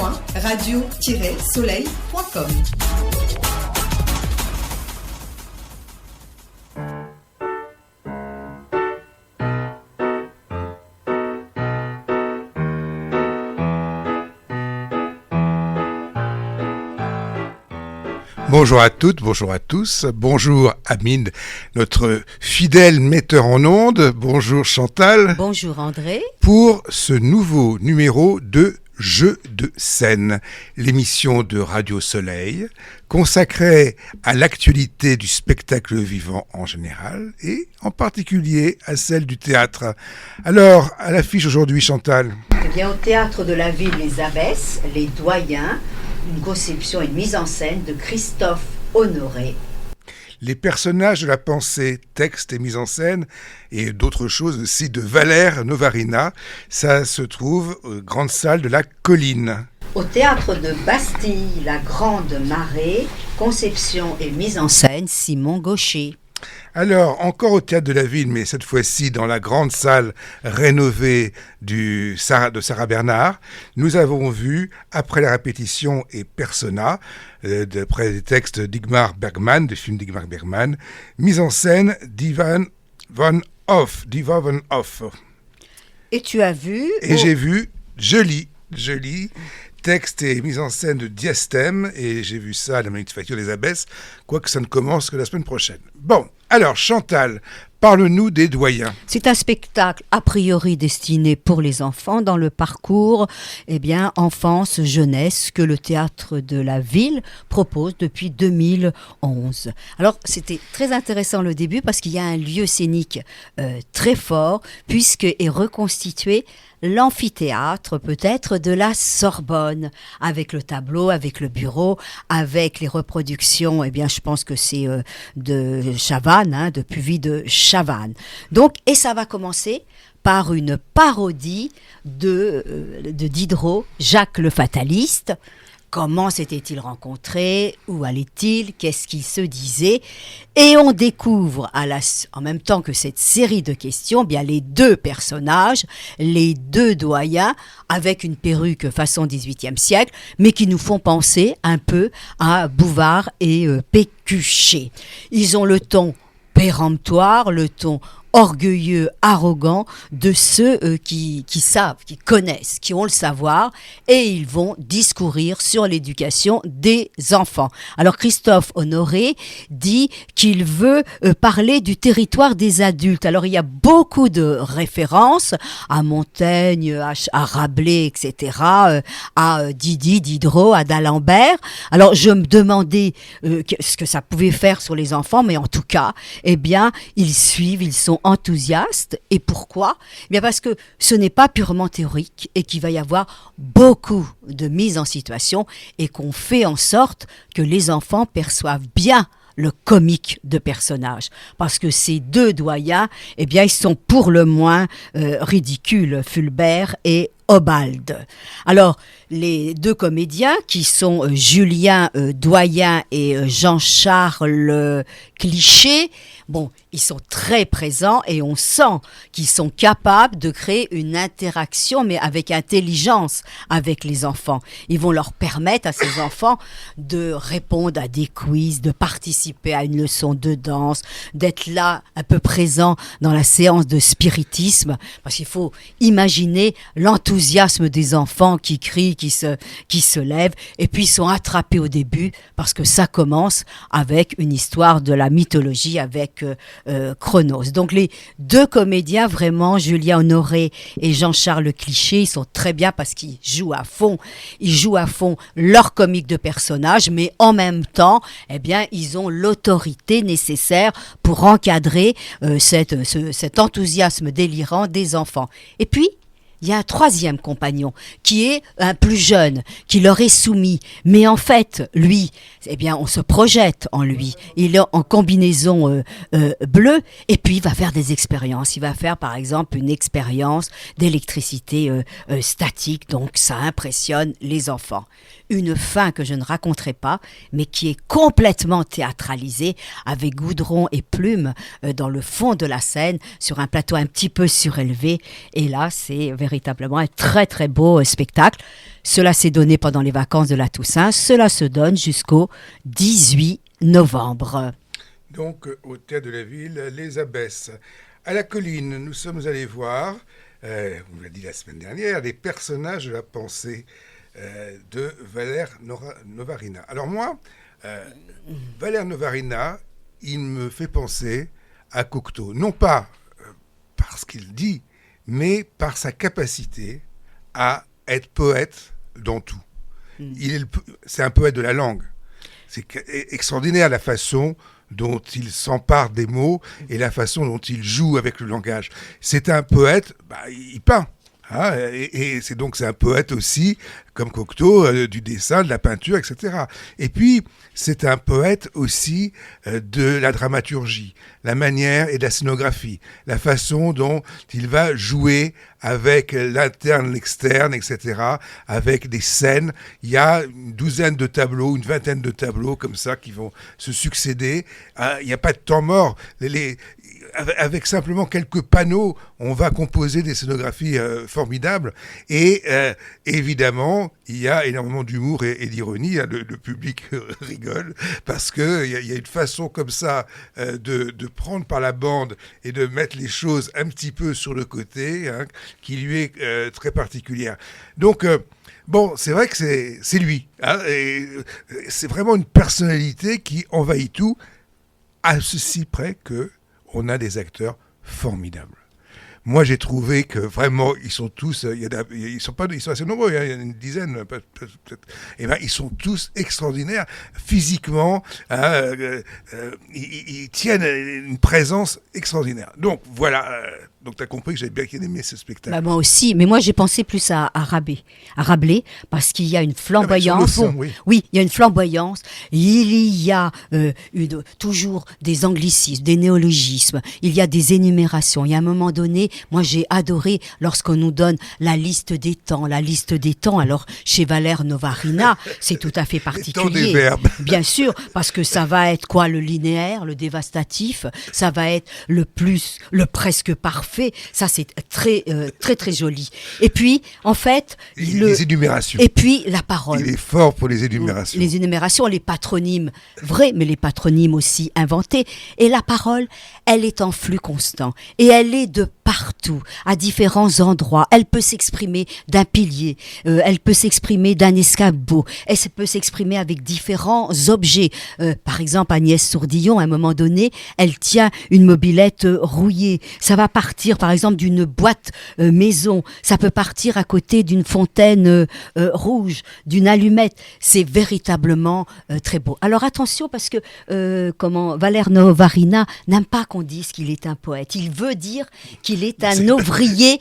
www.radio-soleil.com. Bonjour à toutes, bonjour à tous, bonjour Amine, notre fidèle metteur en ondes, bonjour Chantal. Bonjour André. Pour ce nouveau numéro de Jeux de scène, l'émission de Radio Soleil, consacrée à l'actualité du spectacle vivant en général et en particulier à celle du théâtre. Alors, à l'affiche aujourd'hui Chantal. Eh bien, au Théâtre de la Ville Les Abbesses, Les Doyens, une conception et une mise en scène de Christophe Honoré. Les personnages de la pensée, texte et mise en scène, et d'autres choses aussi de Valère Novarina, ça se trouve aux grandes salles de la Colline. Au Théâtre de Bastille, La Grande Marée, conception et mise en scène Simon Gaucher. Alors, encore au Théâtre de la Ville, mais cette fois-ci dans la grande salle rénovée de Sarah Bernard, nous avons vu, après la répétition et Persona, d'après des textes d'Igmar Bergman, des films d'Igmar Bergman, mise en scène d'Iva van Hoff. Et tu as vu... Et j'ai vu joli, texte et mise en scène de Diastème, et j'ai vu ça à la Manufacture des Abbesses, quoique ça ne commence que la semaine prochaine. Bon, alors Chantal, parle-nous des Doyens. C'est un spectacle a priori destiné pour les enfants dans le parcours enfance-jeunesse que le Théâtre de la Ville propose depuis 2011. Alors c'était très intéressant le début parce qu'il y a un lieu scénique très fort puisque est reconstitué l'amphithéâtre peut-être de la Sorbonne, avec le tableau, avec le bureau, avec les reproductions, je pense que c'est de Chavannes, de Puvis de Chavannes. Donc, et ça va commencer par une parodie de Diderot, Jacques le Fataliste. Comment s'étaient-ils rencontrés? Où allaient-ils? Qu'est-ce qu'ils se disaient? Et on découvre, en même temps que cette série de questions, les deux personnages, les deux doyens, avec une perruque façon XVIIIe siècle, mais qui nous font penser un peu à Bouvard et Pécuchet. Ils ont le ton péremptoire, le ton orgueilleux, arrogant de ceux qui savent, qui connaissent, qui ont le savoir, et ils vont discourir sur l'éducation des enfants. Alors Christophe Honoré dit qu'il veut parler du territoire des adultes. Alors il y a beaucoup de références à Montaigne, à Rabelais, etc., à Diderot, à d'Alembert. Alors je me demandais ce que ça pouvait faire sur les enfants, mais en tout cas, ils suivent, ils sont enthousiastes. Et pourquoi? Parce que ce n'est pas purement théorique et qu'il va y avoir beaucoup de mise en situation et qu'on fait en sorte que les enfants perçoivent bien le comique de personnages. Parce que ces deux doyens, ils sont pour le moins ridicules, Fulbert et Obald. Alors, les deux comédiens qui sont Julien Doyen et Jean-Charles Cliché, ils sont très présents et on sent qu'ils sont capables de créer une interaction, mais avec intelligence avec les enfants. Ils vont leur permettre à ces enfants de répondre à des quiz, de participer à une leçon de danse, d'être là un peu présent dans la séance de spiritisme, parce qu'il faut imaginer l'enthousiasme des enfants qui crient, qui se lèvent, et puis ils sont attrapés au début parce que ça commence avec une histoire de la mythologie avec Chronos. Donc les deux comédiens, vraiment, Julien Honoré et Jean-Charles Cliché, ils sont très bien parce qu'ils jouent à fond leur comique de personnage, mais en même temps, ils ont l'autorité nécessaire pour encadrer cet enthousiasme délirant des enfants. Et puis, il y a un troisième compagnon qui est un plus jeune, qui leur est soumis. Mais en fait, lui, on se projette en lui. Il est en combinaison bleue et puis il va faire des expériences. Il va faire par exemple une expérience d'électricité statique. Donc ça impressionne les enfants. Une fin que je ne raconterai pas, mais qui est complètement théâtralisée avec Goudron et Plume dans le fond de la scène, sur un plateau un petit peu surélevé. Et là, c'est véritablement véritablement un très très beau spectacle. Cela s'est donné pendant les vacances de la Toussaint. Cela se donne jusqu'au 18 novembre. Donc, au Théâtre de la Ville, Les Abbesses. À la Colline, nous sommes allés voir, on l'a dit la semaine dernière, les personnages de la pensée de Valère Novarina. Alors moi, Valère Novarina, il me fait penser à Cocteau. Non pas parce qu'il dit, mais par sa capacité à être poète dans tout. C'est un poète de la langue. C'est extraordinaire la façon dont il s'empare des mots et la façon dont il joue avec le langage. C'est un poète, il peint. Hein, et c'est un poète aussi, comme Cocteau, du dessin, de la peinture, etc. Et puis, c'est un poète aussi de la dramaturgie, la manière et de la scénographie, la façon dont il va jouer avec l'interne, l'externe, etc., avec des scènes. Il y a une douzaine de tableaux, une vingtaine de tableaux comme ça qui vont se succéder. Il n'y a pas de temps mort. Avec simplement quelques panneaux, on va composer des scénographies formidables. Et évidemment, il y a énormément d'humour et d'ironie. Hein. Le public rigole parce qu'il y a une façon comme ça de prendre par la bande et de mettre les choses un petit peu sur le côté, hein, qui lui est très particulière. Donc, bon, c'est vrai que c'est lui. Hein, et c'est vraiment une personnalité qui envahit tout, à ceci près que on a des acteurs formidables. Moi, j'ai trouvé que vraiment, ils sont tous, ils sont assez nombreux, hein, il y en a une dizaine, peut-être. Et ben, ils sont tous extraordinaires physiquement. Hein, ils tiennent une présence extraordinaire. Donc voilà. Donc tu as compris que j'avais bien aimé ce spectacle. Moi aussi, mais moi j'ai pensé plus à Rabelais, parce qu'il y a une flamboyance. Sur le fond, oui. Oui, il y a une flamboyance. Il y a toujours des anglicismes, des néologismes. Il y a des énumérations. Il y a un moment donné, moi j'ai adoré lorsqu'on nous donne la liste des temps. Alors chez Valère Novarina, c'est tout à fait particulier. Les temps des verbes. Bien sûr, parce que ça va être quoi, le linéaire, le dévastatif. Ça va être le presque parfait. Ça, c'est très, très, très joli. Et puis, en fait... Les énumérations. Et puis, la parole. Il est fort pour les énumérations. Les énumérations, les patronymes vrais, mais les patronymes aussi inventés. Et la parole, elle est en flux constant. Et elle est de partout, à différents endroits. Elle peut s'exprimer d'un pilier. Elle peut s'exprimer d'un escabeau. Elle peut s'exprimer avec différents objets. Par exemple, Agnès Sourdillon, à un moment donné, elle tient une mobilette rouillée. Ça va partir, par exemple, d'une boîte maison. Ça peut partir à côté d'une fontaine rouge, d'une allumette. C'est véritablement très beau. Alors attention, parce que Valère Novarina n'aime pas qu'on dise qu'il est un poète. Il veut dire qu'il est un ouvrier.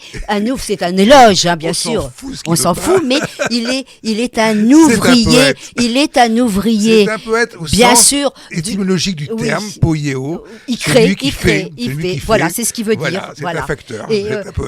C'est un éloge, hein, bien sûr. On s'en fout, mais il est un ouvrier. Il est un ouvrier. C'est un poète au bien sens sûr, étymologique du terme, poieo. Il crée. Voilà, c'est ce qu'il veut dire. C'est un facteur.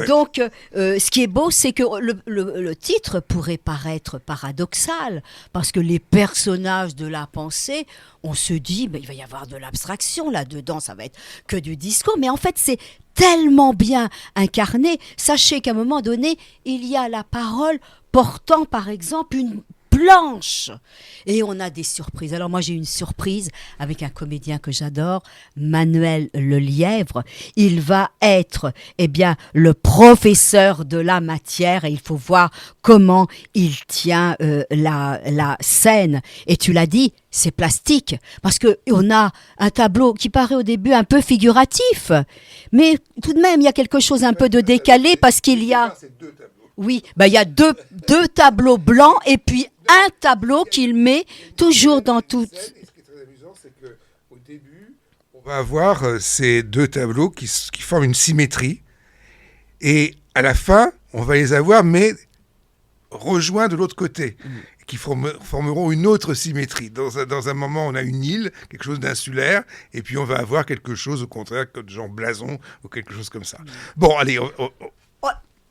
Donc, ce qui est beau, c'est que le titre pourrait paraître paradoxal, parce que les personnages de la pensée, on se dit, il va y avoir de l'abstraction là-dedans, ça va être que du discours, mais en fait, c'est tellement bien incarné. Sachez qu'à un moment donné, il y a la parole portant, par exemple, une planche. Et on a des surprises. Alors moi, j'ai une surprise avec un comédien que j'adore, Manuel Lelièvre. Il va être, le professeur de la matière, et il faut voir comment il tient la scène. Et tu l'as dit, c'est plastique, parce que on a un tableau qui paraît au début un peu figuratif, mais tout de même, il y a quelque chose un peu de décalé, parce qu'il y a... Oui, il y a deux tableaux blancs et puis un tableau qu'il met toujours dans tout. Ce qui est très amusant, c'est qu'au début, on va avoir ces deux tableaux qui forment une symétrie. Et à la fin, on va les avoir, mais rejoints de l'autre côté, qui formeront une autre symétrie. Dans un moment, on a une île, quelque chose d'insulaire, et puis on va avoir quelque chose, au contraire, de genre blason, ou quelque chose comme ça. Bon, allez...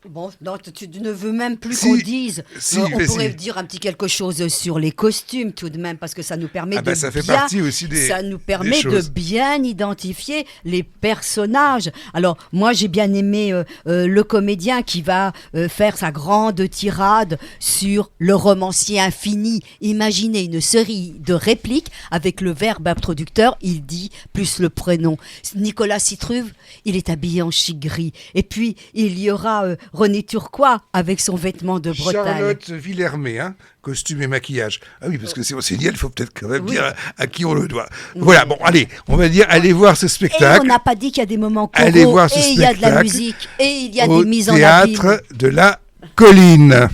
Bon, non, tu ne veux même plus Si, qu'on dise. si, On mais pourrait si. dire un petit quelque chose sur les costumes tout de même, parce que ça nous permet Ah ben, de ça fait bien, partie aussi ça nous des permet de choses. bien identifier les personnages. Alors, moi, j'ai bien aimé le comédien qui va faire sa grande tirade sur le romancier infini. Imaginez une série de répliques avec le verbe introducteur, il dit, plus le prénom. Nicolas Citruve, il est habillé en chic gris. Et puis, il y aura René Turquois avec son vêtement de Bretagne. Charlotte Villermé, hein, costume et maquillage. Ah oui, parce que c'est signal, il faut peut-être quand même Oui. dire à qui on le doit. Voilà, bon, allez, on va dire, allez voir ce Et spectacle on n'a pas dit qu'il y a des moments Allez coraux, voir ce et il y a de la spectacle musique, et il y a au des mises en abîme. théâtre de la Colline.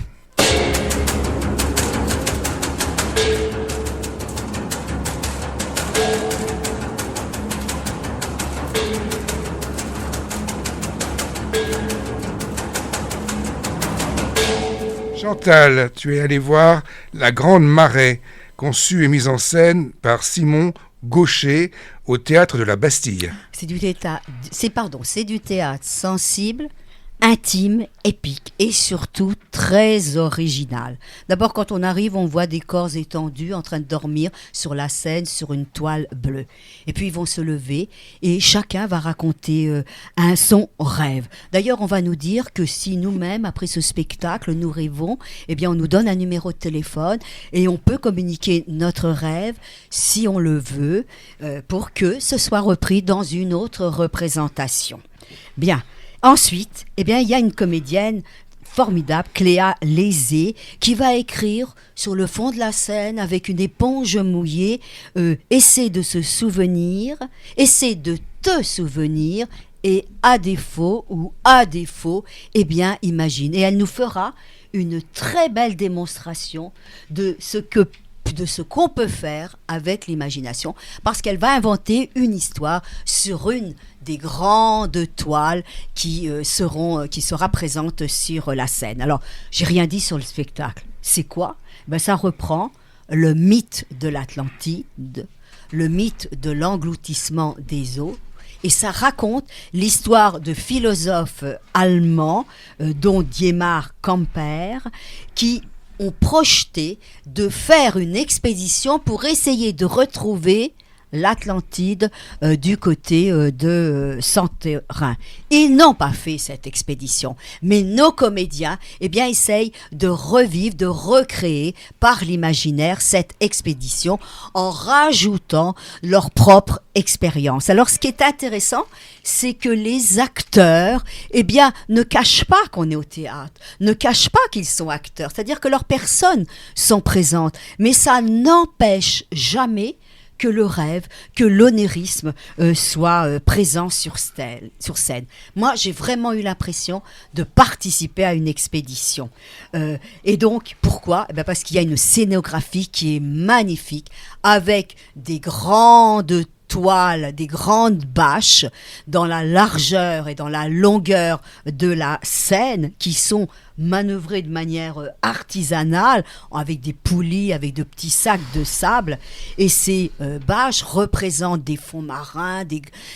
Chantal, tu es allé voir La Grande Marée, conçue et mise en scène par Simon Gaucher au théâtre de la Bastille. C'est du théâtre sensible, intime, épique et surtout très original. D'abord, quand on arrive, on voit des corps étendus en train de dormir sur la scène, sur une toile bleue. Et puis, ils vont se lever et chacun va raconter son rêve. D'ailleurs, on va nous dire que si nous-mêmes, après ce spectacle, nous rêvons, eh bien, on nous donne un numéro de téléphone et on peut communiquer notre rêve, si on le veut, pour que ce soit repris dans une autre représentation. Bien. Ensuite, eh bien, il y a une comédienne formidable, Cléa Lézé, qui va écrire sur le fond de la scène avec une éponge mouillée, essaie de se souvenir, essaie de te souvenir, et à défaut, eh bien, imagine. Et elle nous fera une très belle démonstration de ce qu'on peut faire avec l'imagination, parce qu'elle va inventer une histoire sur une des grandes toiles qui sera présente sur la scène. Alors, j'ai rien dit sur le spectacle. C'est quoi ? Ben, ça reprend le mythe de l'Atlantide, le mythe de l'engloutissement des eaux, et ça raconte l'histoire de philosophes allemands, dont Diemar Camper, qui ont projeté de faire une expédition pour essayer de retrouver l'Atlantide du côté de Santorin. Ils n'ont pas fait cette expédition, mais nos comédiens, eh bien, essayent de revivre, de recréer par l'imaginaire cette expédition en rajoutant leur propre expérience. Alors, ce qui est intéressant, c'est que les acteurs, eh bien, ne cachent pas qu'on est au théâtre, ne cachent pas qu'ils sont acteurs, c'est-à-dire que leurs personnes sont présentes, mais ça n'empêche jamais que le rêve, que l'onérisme soit présent sur scène. Moi, j'ai vraiment eu l'impression de participer à une expédition. Et donc, pourquoi ? Eh bien, parce qu'il y a une scénographie qui est magnifique, avec des grandes toiles, des grandes bâches dans la largeur et dans la longueur de la scène, qui sont manœuvrées de manière artisanale, avec des poulies, avec de petits sacs de sable. Et ces bâches représentent des fonds marins,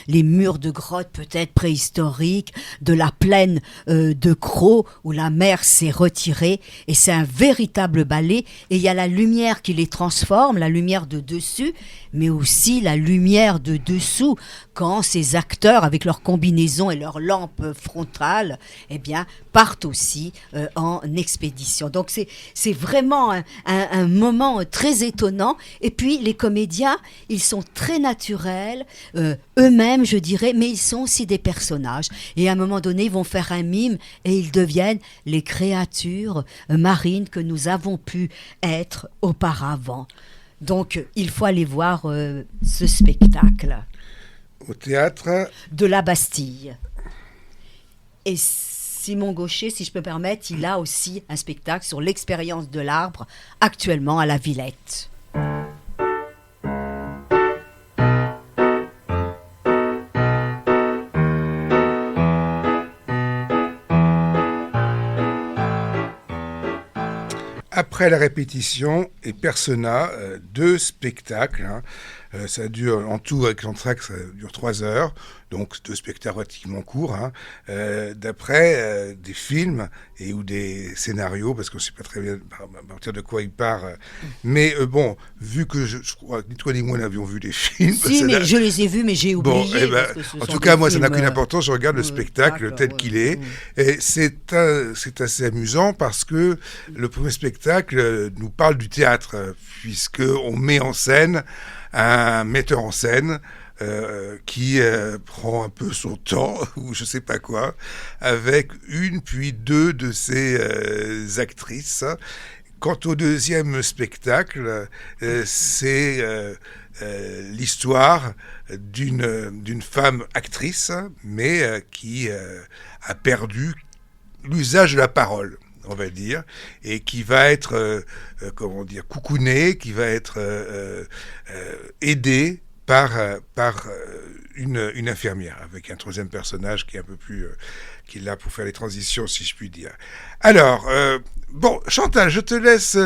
les murs de grottes peut-être préhistoriques, de la plaine de Cros, où la mer s'est retirée. Et c'est un véritable ballet. Et il y a la lumière qui les transforme, la lumière de dessus, mais aussi la lumière de dessous, quand ces acteurs, avec leurs combinaisons et leurs lampes frontales, eh bien, partent aussi en expédition. Donc, c'est vraiment un moment très étonnant. Et puis, les comédiens, ils sont très naturels, eux-mêmes, je dirais, mais ils sont aussi des personnages. Et à un moment donné, ils vont faire un mime et ils deviennent les créatures marines que nous avons pu être auparavant. Donc, il faut aller voir ce spectacle. Au théâtre De la Bastille. Et Simon Gaucher, si je peux me permettre, il a aussi un spectacle sur l'expérience de l'arbre, actuellement à la Villette. Après la répétition et Persona, deux spectacles, Ça dure, en tout, avec l'entracte, ça dure 3 heures. Donc, 2 spectacles relativement courts, hein, d'après des films ou des scénarios, parce qu'on ne sait pas très bien à partir de quoi il part. Mais bon, vu que je crois que ni toi ni moi n'avions vu les films... Si, mais je les ai vus, mais j'ai oublié. Bon, en tout cas, moi, ça n'a qu'une importance. Je regarde le spectacle tel qu'il est. Et c'est assez amusant parce que le premier spectacle nous parle du théâtre, puisqu'on met en scène un metteur en scène qui prend un peu son temps, ou je sais pas quoi, avec une puis deux de ses actrices. Quant au deuxième spectacle, c'est l'histoire d'une femme actrice, mais qui a perdu l'usage de la parole, on va dire, et qui va être, coucounée, qui va être aidée par une infirmière, avec un troisième personnage qui est un peu plus... qui est là pour faire les transitions, si je puis dire. Alors, bon, Chantal, je te laisse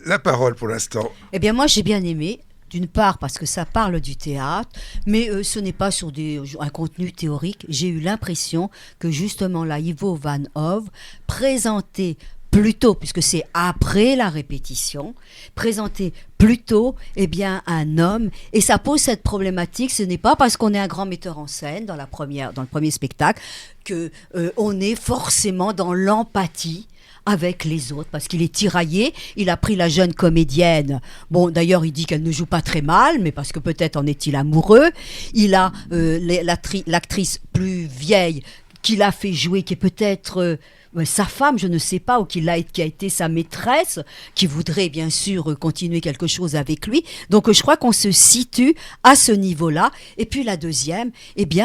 la parole pour l'instant. Eh bien, moi, j'ai bien aimé. D'une part, parce que ça parle du théâtre, mais ce n'est pas sur un contenu théorique. J'ai eu l'impression que, justement, là, Ivo Van Hove présentait plutôt, puisque c'est après la répétition, présenter plutôt un homme, et ça pose cette problématique. Ce n'est pas parce qu'on est un grand metteur en scène dans le premier spectacle que on est forcément dans l'empathie avec les autres, parce qu'il est tiraillé. Il a pris la jeune comédienne. Bon, d'ailleurs, il dit qu'elle ne joue pas très mal, mais parce que peut-être en est-il amoureux. Il a l'actrice plus vieille qu'il a fait jouer, qui est peut-être sa femme, je ne sais pas, ou qui a été sa maîtresse, qui voudrait bien sûr continuer quelque chose avec lui. Donc je crois qu'on se situe à ce niveau-là. Et puis la deuxième,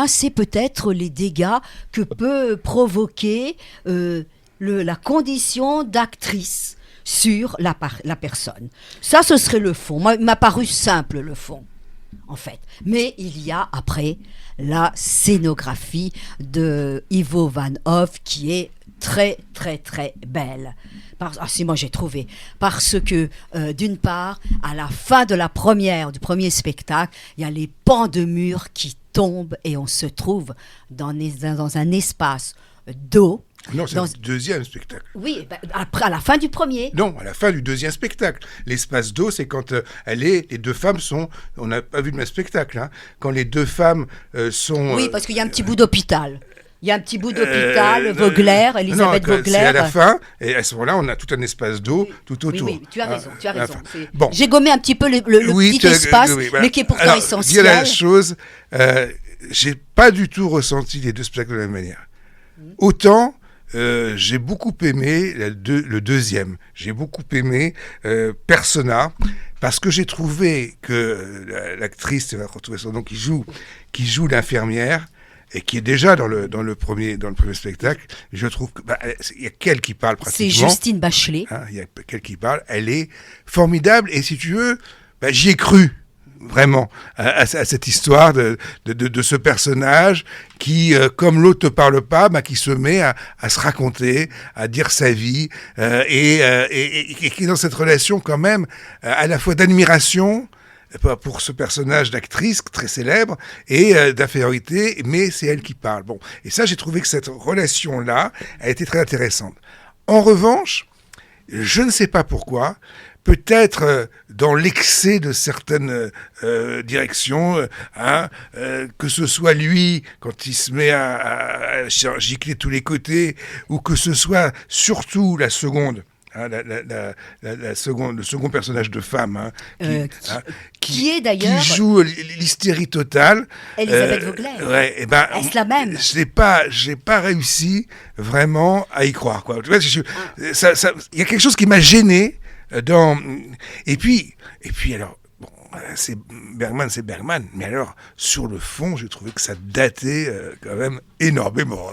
c'est peut-être les dégâts que peut provoquer la condition d'actrice sur la personne. Ça, ce serait le fond. Moi, il m'a paru simple, le fond, en fait. Mais il y a, après, la scénographie de Ivo Van Hove qui est très, très, très belle. Moi, j'ai trouvé. Parce que, d'une part, à la fin du premier spectacle, il y a les pans de mur qui tombent et on se trouve dans un espace d'eau. Non, c'est le deuxième spectacle. Oui, après, à la fin du premier. Non, à la fin du deuxième spectacle. L'espace d'eau, c'est quand les deux femmes sont... On n'a pas vu le même spectacle, hein. Quand les deux femmes sont... Oui, parce qu'il y a un petit bout d'hôpital. Il y a un petit bout d'hôpital, Vogler, Elisabeth Vogler. C'est à la fin, et à ce moment-là, on a tout un espace d'eau tout autour. Oui, tu as raison. Bon. J'ai gommé un petit peu le petit espace, mais qui est pourtant essentiel. Dire la chose, j'ai pas du tout ressenti les deux spectacles de la même manière. Autant... j'ai beaucoup aimé le deuxième. J'ai beaucoup aimé Persona, parce que j'ai trouvé que l'actrice, tu vas retrouver son nom, qui joue l'infirmière, et qui est déjà dans le premier spectacle. Je trouve qu'il y a qu'elle qui parle pratiquement. C'est Justine Bachelet. Il y a qu'elle qui parle. Elle est formidable, et si tu veux, j'y ai cru. Vraiment, à cette histoire de ce personnage qui, comme l'autre ne parle pas, qui se met à se raconter, à dire sa vie, et qui est dans cette relation quand même à la fois d'admiration pour ce personnage d'actrice très célèbre et d'infériorité, mais c'est elle qui parle. Bon, et ça, j'ai trouvé que cette relation-là a été très intéressante. En revanche, je ne sais pas pourquoi, peut-être dans l'excès de certaines directions, que ce soit lui quand il se met à gicler de tous les côtés, ou que ce soit surtout la seconde. Le second personnage de femme, qui est d'ailleurs qui joue l'hystérie totale. Elisabeth Vogler. Est-ce la même? J'ai pas réussi vraiment à y croire, quoi. Tu vois, il y a quelque chose qui m'a gêné. Et puis alors, bon, c'est Bergman, mais alors, sur le fond, j'ai trouvé que ça datait quand même énormément.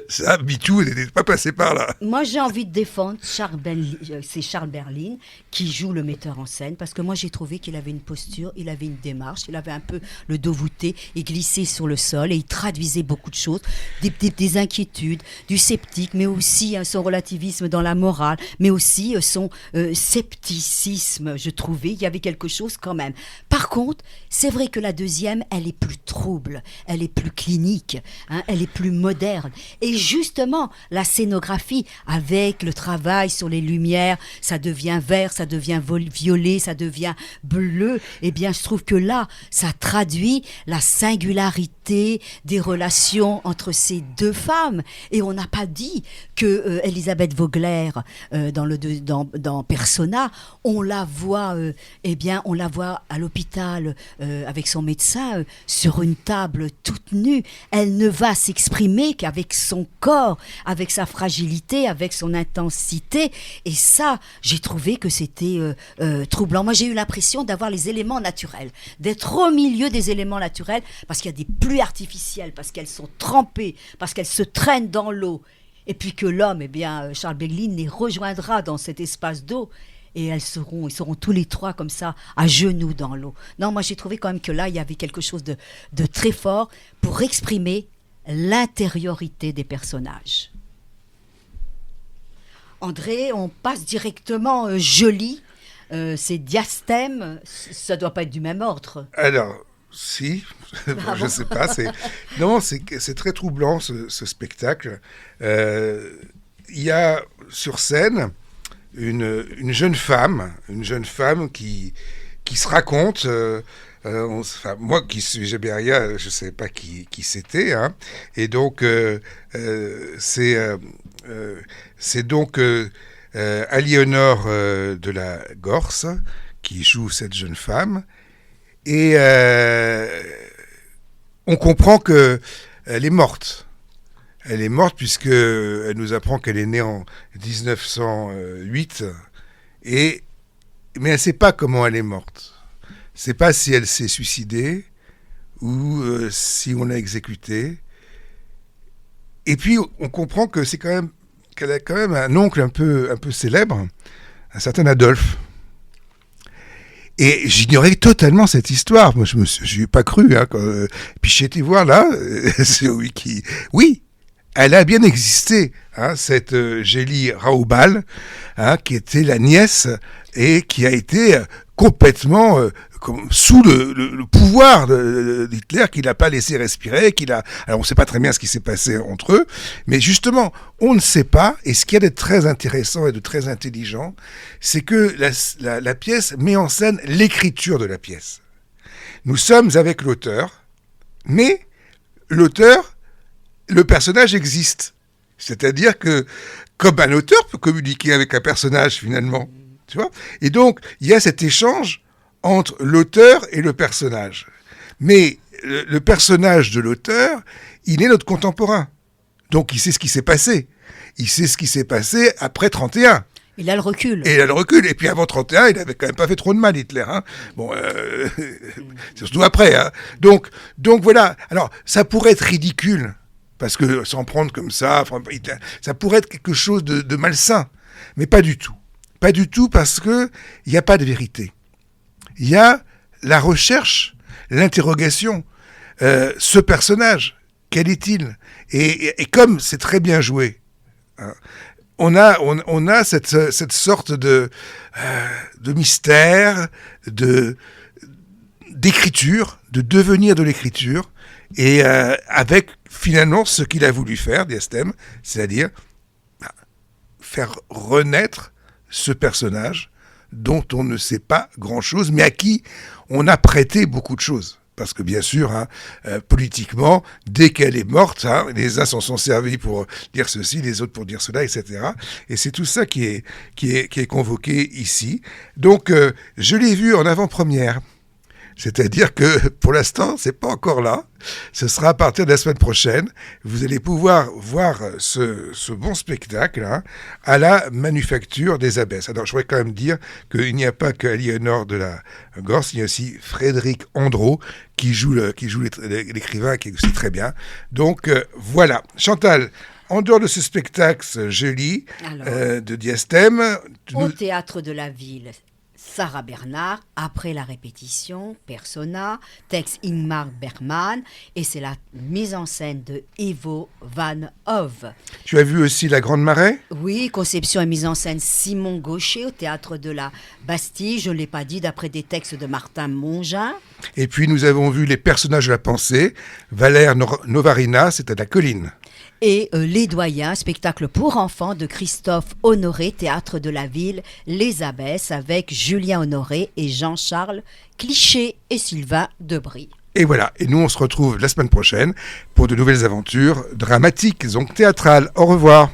Ça, MeToo n'était pas passé par là. Moi, j'ai envie de défendre c'est Charles Berling qui joue le metteur en scène, parce que moi, j'ai trouvé qu'il avait une posture, il avait une démarche, il avait un peu le dos voûté, il glissait sur le sol et il traduisait beaucoup de choses, des inquiétudes, du sceptique, mais aussi son relativisme dans la morale, mais aussi son scepticisme. Je trouvais qu'il y avait quelque chose chose quand même. Par contre, c'est vrai que la deuxième, elle est plus trouble, elle est plus clinique, elle est plus moderne. Et justement, la scénographie, avec le travail sur les lumières, ça devient vert, ça devient violet, ça devient bleu. Eh bien, je trouve que là, ça traduit la singularité des relations entre ces deux femmes. Et on n'a pas dit que Elisabeth Vogler, dans Persona, on la voit à l'hôpital avec son médecin sur une table toute nue. Elle ne va s'exprimer qu'avec son corps, avec sa fragilité, avec son intensité. Et ça, j'ai trouvé que c'était troublant. Moi, j'ai eu l'impression d'avoir les éléments naturels, d'être au milieu des éléments naturels, parce qu'il y a des pluies artificielles, parce qu'elles sont trempées, parce qu'elles se traînent dans l'eau. Et puis que l'homme, Charles Bégueline, les rejoindra dans cet espace d'eau. Et ils seront tous les trois comme ça, à genoux dans l'eau. Non, moi j'ai trouvé quand même que là, il y avait quelque chose de très fort pour exprimer l'intériorité des personnages. André, on passe directement Joly. C'est Diastème, ça ne doit pas être du même ordre. Alors, si, je ne sais pas. C'est très troublant ce spectacle. Il y a sur scène une jeune femme qui se raconte. Moi qui suis Gébéria, je ne savais pas qui c'était. Et donc, c'est donc Aliénore de la Gorse qui joue cette jeune femme. Et on comprend qu'elle est morte. Elle est morte puisqu'elle nous apprend qu'elle est née en 1908. Mais elle ne sait pas comment elle est morte. Elle ne sait pas si elle s'est suicidée ou si on l'a exécutée. Et puis, on comprend que qu'elle a quand même un oncle un peu célèbre, un certain Adolphe. Et j'ignorais totalement cette histoire. Moi, je n'y ai pas cru. Puis j'ai été voir là, c'est Wiki. Oui, elle a bien existé, cette Gélie Raoubal, qui était la nièce et qui a été complètement sous le pouvoir d'Hitler, qu'il n'a pas laissé respirer, Alors on ne sait pas très bien ce qui s'est passé entre eux, mais justement, on ne sait pas, et ce qu'il y a de très intéressant et de très intelligent, c'est que la pièce met en scène l'écriture de la pièce. Nous sommes avec l'auteur, mais l'auteur, le personnage existe. C'est-à-dire que, comme un auteur peut communiquer avec un personnage, finalement, tu vois ? Et donc, il y a cet échange entre l'auteur et le personnage. Mais le personnage de l'auteur, il est notre contemporain. Donc, il sait ce qui s'est passé. Il sait ce qui s'est passé après 31. Il a le recul. Et il a le recul. Et puis avant 31, il avait quand même pas fait trop de mal, Hitler. Bon, surtout après. Donc voilà. Alors, ça pourrait être ridicule, parce que s'en prendre comme ça pourrait être quelque chose de malsain. Mais pas du tout. Pas du tout, parce que il n'y a pas de vérité. Il y a la recherche, l'interrogation. Ce personnage, quel est-il ? Et comme c'est très bien joué, on a cette sorte de mystère, d'écriture, de devenir de l'écriture, et avec finalement ce qu'il a voulu faire, Diastème, c'est-à-dire faire renaître ce personnage dont on ne sait pas grand-chose, mais à qui on a prêté beaucoup de choses. Parce que bien sûr, politiquement, dès qu'elle est morte, les uns s'en sont servis pour dire ceci, les autres pour dire cela, etc. Et c'est tout ça qui est convoqué ici. Donc, je l'ai vu en avant-première. C'est-à-dire que, pour l'instant, c'est pas encore là. Ce sera à partir de la semaine prochaine. Vous allez pouvoir voir ce bon spectacle à la Manufacture des Abbesses. Alors, je voudrais quand même dire qu'il n'y a pas que Aliénore de la Gorse, il y a aussi Frédéric Andro qui joue l'écrivain, qui est aussi très bien. Donc, voilà. Chantal, en dehors de ce spectacle, je lis, de Diastème... Au Théâtre de la Ville, Sarah Bernard, après la répétition, persona, texte Ingmar Bergman, et c'est la mise en scène de Ivo Van Hove. Tu as vu aussi La Grande Marée ? Oui, conception et mise en scène Simon Gaucher au Théâtre de la Bastille, je ne l'ai pas dit, d'après des textes de Martin Mongin. Et puis nous avons vu Les Personnages de la Pensée, Valère Novarina, c'est à la Colline. Et Les Doyens, spectacle pour enfants de Christophe Honoré, Théâtre de la Ville, Les Abbesses, avec Julien Honoré et Jean-Charles Cliché et Sylvain Debris. Et voilà, et nous on se retrouve la semaine prochaine pour de nouvelles aventures dramatiques, donc théâtrales. Au revoir.